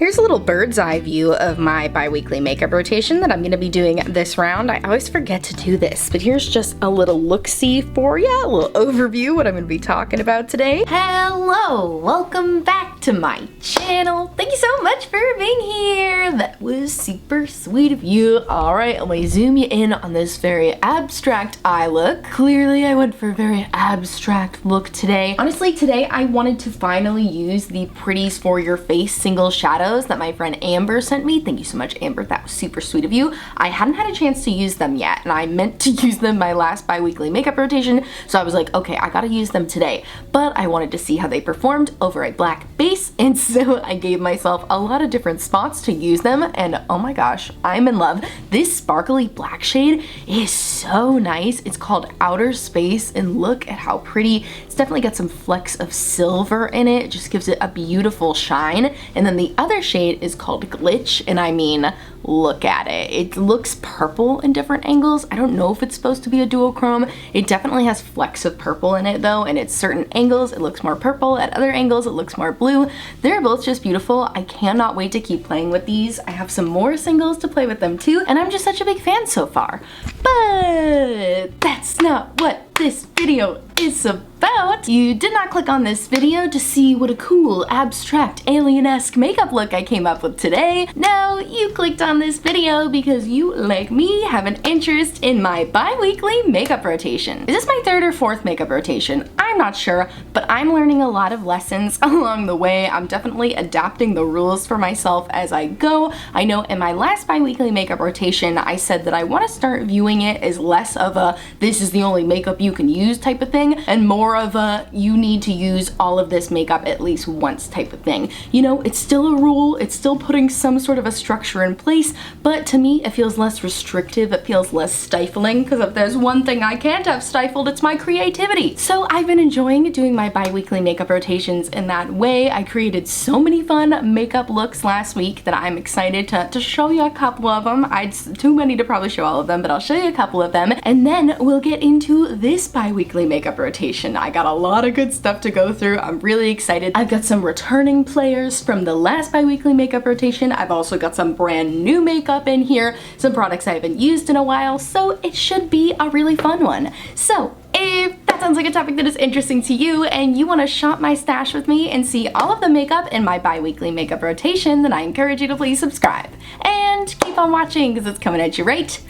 Here's a little bird's eye view of my bi-weekly makeup rotation that I'm going to be doing this round. I always forget to do this, but here's just a little look-see for you, a little overview what I'm going to be talking about today. Hello, welcome back to my channel. Thank you so much for being here. That was super sweet of you. Alright, let me zoom you in on this very abstract eye look. Clearly I went for a very abstract look today. Honestly, today I wanted to finally use the Pretties for Your Face single shadow that my friend Amber sent me. Thank you so much, Amber. That was super sweet of you. I hadn't had a chance to use them yet, and I meant to use them my last bi-weekly makeup rotation, so I was like, okay, I gotta use them today. But I wanted to see how they performed over a black base, and so I gave myself a lot of different spots to use them, and oh my gosh, I'm in love. This sparkly black shade is so nice. It's called Outer Space, and look at how pretty. It's definitely got some flecks of silver in it. It just gives it a beautiful shine. And then the other shade is called Glitch, and I mean, look at it. It looks purple in different angles. I don't know if it's supposed to be a duochrome. It definitely has flecks of purple in it though, and at certain angles it looks more purple, at other angles it looks more blue. They're both just beautiful. I cannot wait to keep playing with these. I have some more singles to play with them too, and I'm just such a big fan so far. But that's not what this video is about. You did not click on this video to see what a cool, abstract, alien-esque makeup look I came up with today. No, you clicked on this video because you, like me, have an interest in my bi-weekly makeup rotation. Is this my third or fourth makeup rotation? I'm not sure, but I'm learning a lot of lessons along the way. I'm definitely adapting the rules for myself as I go. I know in my last bi-weekly makeup rotation, I said that I want to start viewing it as less of a this is the only makeup you can use type of thing, and more of a you need to use all of this makeup at least once type of thing. You know, it's still a rule, it's still putting some sort of a structure in place, but to me it feels less restrictive, it feels less stifling, because if there's one thing I can't have stifled, it's my creativity. So I've been enjoying doing my bi-weekly makeup rotations in that way. I created so many fun makeup looks last week that I'm excited to show you a couple of them. It's too many to probably show all of them, but I'll show you a couple of them, and then we'll get into this bi-weekly makeup rotation. I got a lot of good stuff to go through. I'm really excited. I've got some returning players from the last bi-weekly makeup rotation. I've also got some brand new makeup in here, some products I haven't used in a while, so it should be a really fun one. So if that sounds like a topic that is interesting to you and you want to shop my stash with me and see all of the makeup in my bi-weekly makeup rotation, then I encourage you to please subscribe and keep on watching because it's coming at you right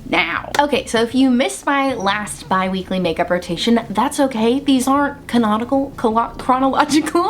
now. Okay, so if you missed my last bi-weekly makeup rotation, that's okay. These aren't chronological,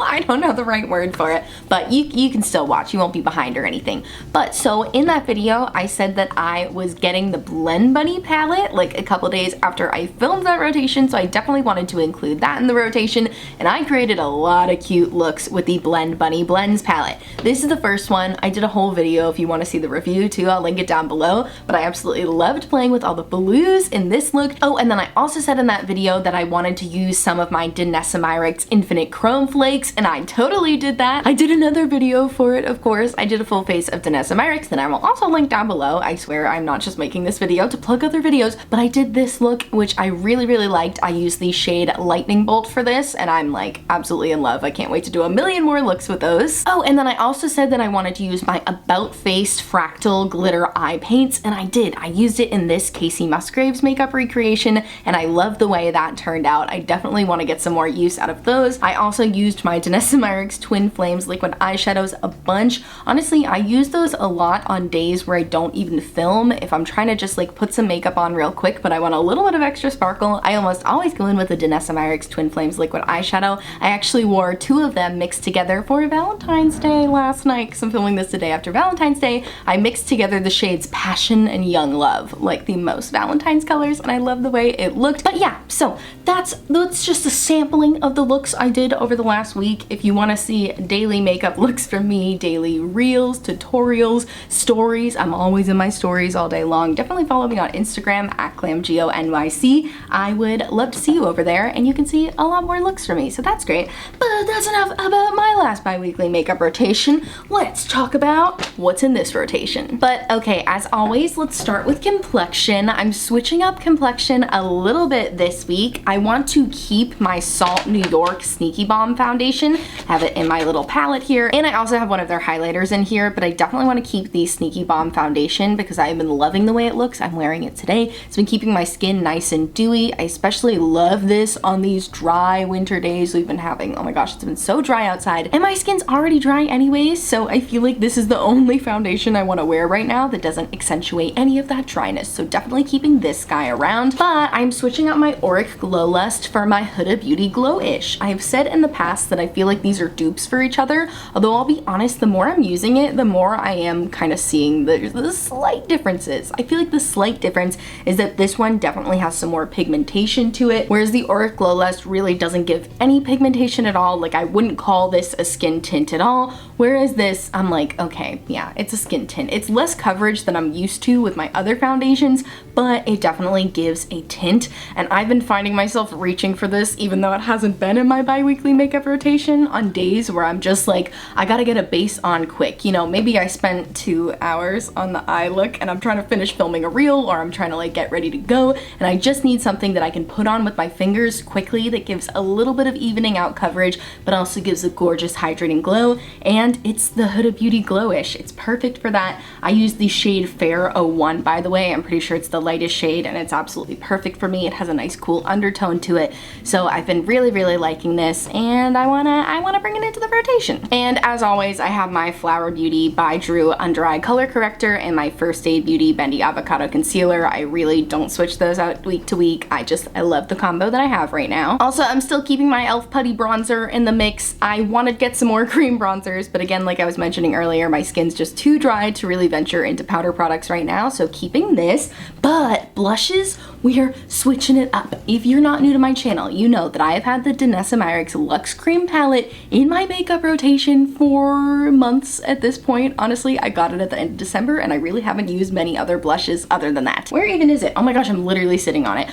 I don't know the right word for it, but you can still watch. You won't be behind or anything. But so in that video, I said that I was getting the Blend Bunny palette like a couple days after I filmed that rotation, so I definitely wanted to include that in the rotation, and I created a lot of cute looks with the Blend Bunny Blends palette. This is the first one. I did a whole video if you want to see the review too. I'll link it down below, but I absolutely loved playing with all the blues in this look. Oh, and then I also said in that video that I wanted to use some of my Auric's Infinite Chrome Flakes, and I totally did that. I did another video for it, of course. I did a full face of Auric's that I will also link down below. I swear I'm not just making this video to plug other videos, but I did this look, which I really, really liked. I used the shade Lightning Bolt for this, and I'm like absolutely in love. I can't wait to do a million more looks with those. Oh, and then I also said that I wanted to use my About Face Fractal Glitter Eye Paints, and I did. I used it in this Casey Musgraves makeup recreation, and I love the way that turned out. I definitely want to get some more use out of those. I also used my Auric's Twin Flames liquid eyeshadows a bunch. Honestly, I use those a lot on days where I don't even film. If I'm trying to just like put some makeup on real quick, but I want a little bit of extra sparkle, I almost always go in with the Auric's Twin Flames liquid eyeshadow. I actually wore two of them mixed together for Valentine's Day last night, because I'm filming this the day after Valentine's Day. I mixed together the shades Passion and Young Love, like the most Valentine's colors, and I love the way it looked. But yeah, so that's just a sampling of the looks I did over the last week. If you want to see daily makeup looks from me, daily reels, tutorials, stories, I'm always in my stories all day long. Definitely follow me on Instagram at ClamGeoNYC. I would love to see you over there, and you can see a lot more looks from me, so that's great. But that's enough about my last bi-weekly makeup rotation. Let's talk about what's in this rotation. But okay, as always, let's start with Complexion. I'm switching up Complexion a little bit this week. I want to keep my Salt New York Sneaky Balm foundation, have it in my little palette here, and I also have one of their highlighters in here, but I definitely want to keep the Sneaky Balm foundation because I've been loving the way it looks. I'm wearing it today. It's been keeping my skin nice and dewy. I especially love this on these dry winter days we've been having. Oh my gosh, it's been so dry outside, and my skin's already dry anyways, so I feel like this is the only foundation I want to wear right now that doesn't accentuate any of that dryness, so definitely keeping this guy around. But I'm switching out my Auric Glow Lust for my Huda Beauty Glowish. I've said in the past that I feel like these are dupes for each other, although I'll be honest, the more I'm using it, the more I am kind of seeing the slight differences. I feel like the slight difference is that this one definitely has some more pigmentation to it, whereas the Auric Glow Lust really doesn't give any pigmentation at all. Like, I wouldn't call this a skin tint at all, whereas this, I'm like, okay, yeah, it's a skin tint. It's less coverage than I'm used to with my other foundations, but it definitely gives a tint, and I've been finding myself reaching for this even though it hasn't been in my bi-weekly makeup rotation on days where I'm just like, I gotta get a base on quick. You know, maybe I spent 2 hours on the eye look and I'm trying to finish filming a reel, or I'm trying to like get ready to go, and I just need something that I can put on with my fingers quickly that gives a little bit of evening out coverage but also gives a gorgeous hydrating glow, and it's the Huda Beauty Glowish. It's perfect for that. I use the shade Fair 01, by the way. I'm pretty sure it's the lightest shade, and it's absolutely perfect for me. It has a nice cool undertone to it, so I've been really liking this, and I wanna bring it into the rotation. And as always, I have my Flower Beauty by Drew Under Eye Color Corrector and my First Aid Beauty Bendy Avocado Concealer. I really don't switch those out week to week. I love the combo that I have right now. Also, I'm still keeping my e.l.f. Putty Bronzer in the mix. I want to get some more cream bronzers, but again, like I was mentioning earlier, my skin's just too dry to really venture into powder products right now, so keeping this. But blushes, we are switching it up. If you're not new to my channel, you know that I have had the Danessa Myricks Luxe Cream Palette in my makeup rotation for months at this point. Honestly, I got it at the end of December, and I really haven't used many other blushes other than that. Where even is it? Oh my gosh, I'm literally sitting on it.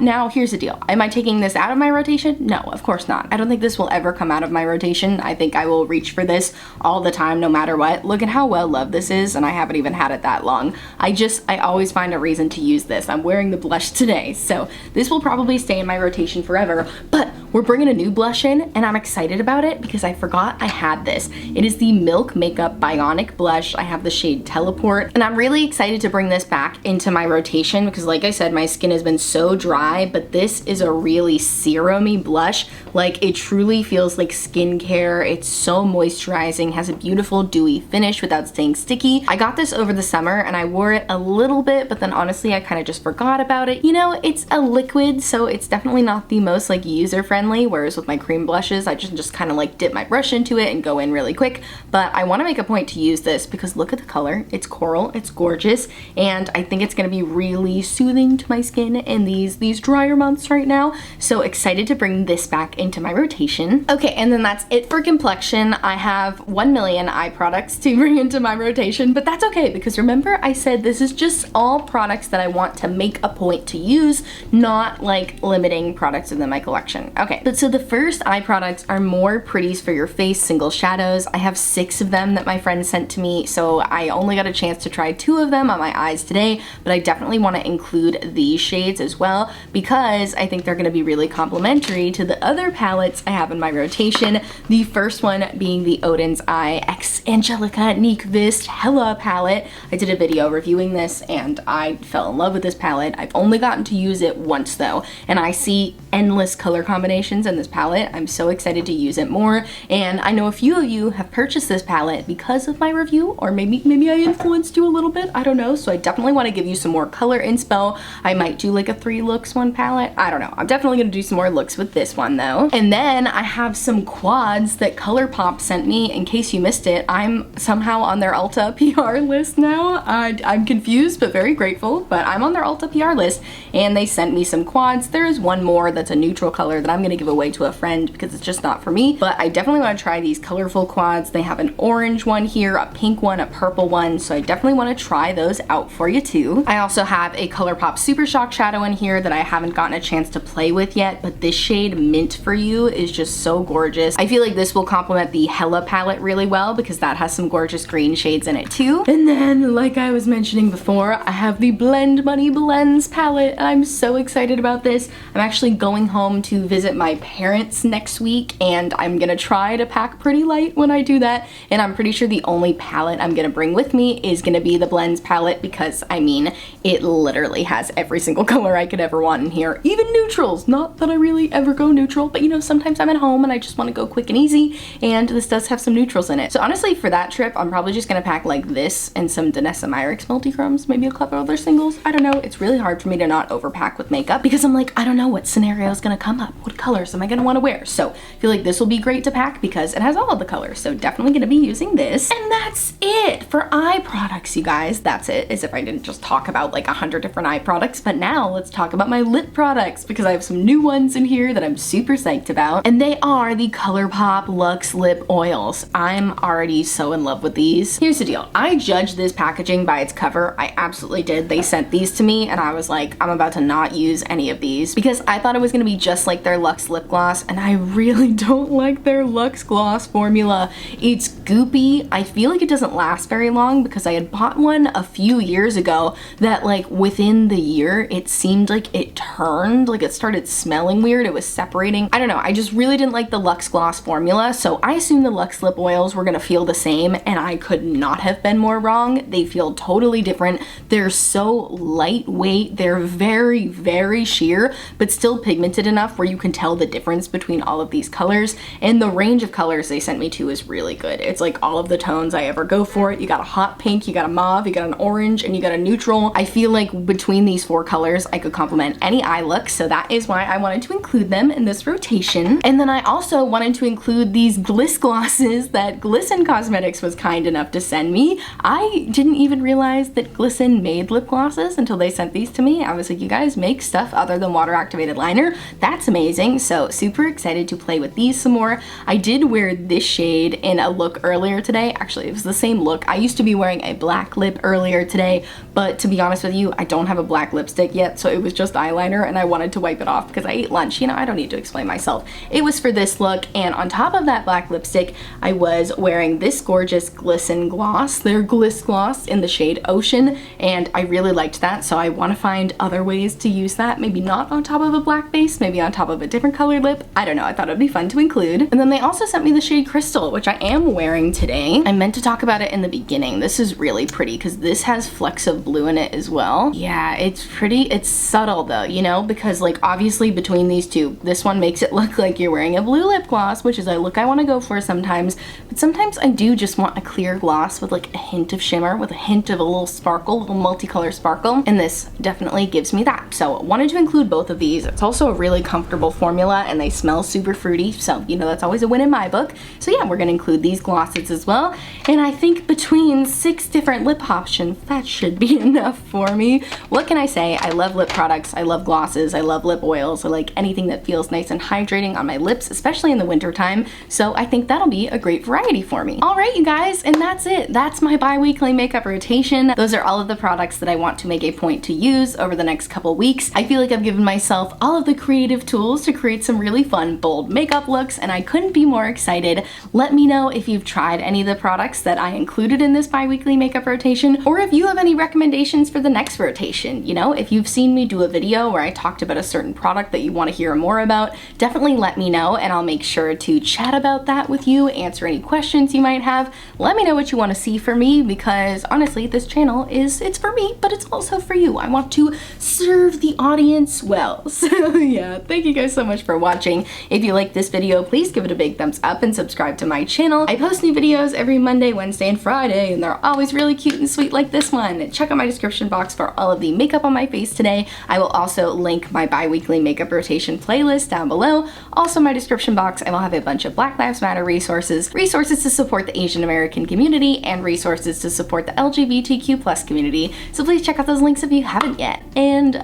Now here's the deal. Am I taking this out of my rotation? No, of course not. I don't think this will ever come out of my rotation. I think I will reach for this all the time, no matter what. Look at how well loved this is, and I haven't even had it that long. I always find a reason to use this. I'm wearing the blush today, so this will probably stay in my rotation forever, but we're bringing a new blush in, and I'm excited about it because I forgot I had this. It is the Milk Makeup Bionic blush. I have the shade Teleport, and I'm really excited to bring this back into my rotation because, like I said, my skin has been so dry, but this is a really serum-y blush. Like, it truly feels like skincare. It's so moisturizing, has a beautiful dewy finish without staying sticky. I got this over the summer and I wore it a little bit, but then honestly I kind of just forgot about it. You know, it's a liquid, so it's definitely not the most like user-friendly, whereas with my cream blushes I just kind of like dip my brush into it and go in really quick. But I want to make a point to use this because look at the color. It's coral, it's gorgeous, and I think it's going to be really soothing to my skin in these drier months right now. So excited to bring this back into my rotation. Okay, and then that's it for Complexion. I have 1 million eye products to bring into my rotation, but that's okay because remember I said this is just all products that I want to make a point to use, not like limiting products within my collection. Okay, but so the first eye products are more Pretties for your face single shadows. I have 6 of them that my friend sent to me, so I only got a chance to try 2 of them on my eyes today, but I definitely want to include these shades as well because I think they're going to be really complementary to the other palettes I have in my rotation. The first one being the Odin's Eye X Angelica Nique Vist Hella palette. I did a video reviewing this and I fell in love with this palette. I've only gotten to use it once though, and I see endless color combinations in this palette. I'm so excited to use it more, and I know a few of you have purchased this palette because of my review, or maybe I influenced you a little bit, I don't know, so I definitely want to give you some more color inspo. I might do like a 3 looks 1 palette, I don't know. I'm definitely going to do some more looks with this one though. And then I have some quads that Colourpop sent me. In case you missed it, I'm somehow on their Ulta PR list now. I'm confused but very grateful, but I'm on their Ulta PR list, and they sent me some quads. There is one more that's that's a neutral color that I'm gonna give away to a friend because it's just not for me. But I definitely want to try these colorful quads. They have an orange one here, a pink one, a purple one, so I definitely want to try those out for you too. I also have a Colourpop Super Shock shadow in here that I haven't gotten a chance to play with yet, but this shade Mint For You is just so gorgeous. I feel like this will complement the Hella palette really well because that has some gorgeous green shades in it too. And then, like I was mentioning before, I have the Blend Money Blends palette, and I'm so excited about this. I'm actually going home to visit my parents next week, and I'm gonna try to pack pretty light when I do that, and I'm pretty sure the only palette I'm gonna bring with me is gonna be the Blends palette because, I mean, it literally has every single color I could ever want in here, even neutrals. Not that I really ever go neutral, but you know, sometimes I'm at home and I just want to go quick and easy, and this does have some neutrals in it. So honestly, for that trip, I'm probably just gonna pack like this and some Danessa Myricks multi-chromes, maybe a couple other singles. I don't know. It's really hard for me to not overpack with makeup because I'm like, I don't know what scenario is gonna come up. What colors am I gonna want to wear? So I feel like this will be great to pack because it has all of the colors. So definitely gonna be using this. And that's it for eye products, you guys. That's it, as if I didn't just talk about like 100 different eye products. But now let's talk about my lip products because I have some new ones in here that I'm super psyched about. And they are the Colourpop Luxe Lip Oils. I'm already so in love with these. Here's the deal. I judged this packaging by its cover. I absolutely did. They sent these to me and I was like, I'm about to not use any of these because I thought it was gonna be just like their Luxe lip gloss, and I really don't like their Luxe gloss formula. It's goopy. I feel like it doesn't last very long because I had bought one a few years ago that like within the year it seemed like it turned, like it started smelling weird. It was separating. I don't know. I just really didn't like the Luxe gloss formula, so I assumed the Luxe lip oils were gonna feel the same, and I could not have been more wrong. They feel totally different. They're so lightweight. They're very, very sheer, but still pigmented enough where you can tell the difference between all of these colors. And the range of colors they sent me to is really good. It's like all of the tones I ever go for it. You got a hot pink, you got a mauve, you got an orange, and you got a neutral. I feel like between these four colors, I could complement any eye look, so that is why I wanted to include them in this rotation. And then I also wanted to include these Gliss glosses that Glisten Cosmetics was kind enough to send me. I didn't even realize that Glisten made lip glosses until they sent these to me. I was like, you guys make stuff other than water activated liner? That's amazing. So super excited to play with these some more. I did wear this shade in a look earlier today. Actually, it was the same look. I used to be wearing a black lip earlier today, but to be honest with you, I don't have a black lipstick yet, so it was just eyeliner and I wanted to wipe it off because I ate lunch. You know, I don't need to explain myself. It was for this look, and on top of that black lipstick, I was wearing this gorgeous Glisten gloss. Their Gliss gloss in the shade Ocean, and I really liked that, so I want to find other ways to use that. Maybe not on top of a black base, maybe on top of a different colored lip. I don't know. I thought it'd be fun to include. And then they also sent me the shade Crystal, which I am wearing today. I meant to talk about it in the beginning. This is really pretty because this has flecks of blue in it as well. Yeah, it's pretty. It's subtle though, you know, because like obviously between these two, this one makes it look like you're wearing a blue lip gloss, which is a look I want to go for sometimes, but sometimes I do just want a clear gloss with like a hint of shimmer, with a hint of a little sparkle, a little multicolor sparkle, and this definitely gives me that. So wanted to include both of these. It's also a really comfortable formula and they smell super fruity, so you know that's always a win in my book. So yeah, we're gonna include these glosses as well, and I think between 6 different lip options, that should be enough for me. What can I say? I love lip products, I love glosses, I love lip oils, I like anything that feels nice and hydrating on my lips, especially in the winter time, so I think that'll be a great variety for me. All right, you guys, and that's it. That's my bi-weekly makeup rotation. Those are all of the products that I want to make a point to use over the next couple weeks. I feel like I've given myself all of the creative tools to create some really fun, bold makeup looks, and I couldn't be more excited. Let me know if you've tried any of the products that I included in this bi-weekly makeup rotation, or if you have any recommendations for the next rotation. You know, if you've seen me do a video where I talked about a certain product that you want to hear more about, definitely let me know and I'll make sure to chat about that with you, answer any questions you might have. Let me know what you want to see for me, because honestly, this channel it's for me, but it's also for you. I want to serve the audience well. So yeah, thank you guys so much for watching. If you like this video, please give it a big thumbs up and subscribe to my channel. I post new videos every Monday, Wednesday, and Friday, and they're always really really cute and sweet like this one. Check out my description box for all of the makeup on my face today. I will also link my bi-weekly makeup rotation playlist down below. Also in my description box, I will have a bunch of Black Lives Matter resources to support the Asian American community, and resources to support the LGBTQ+ community. So please check out those links if you haven't yet. And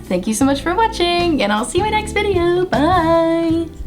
thank you so much for watching, and I'll see you in my next video. Bye!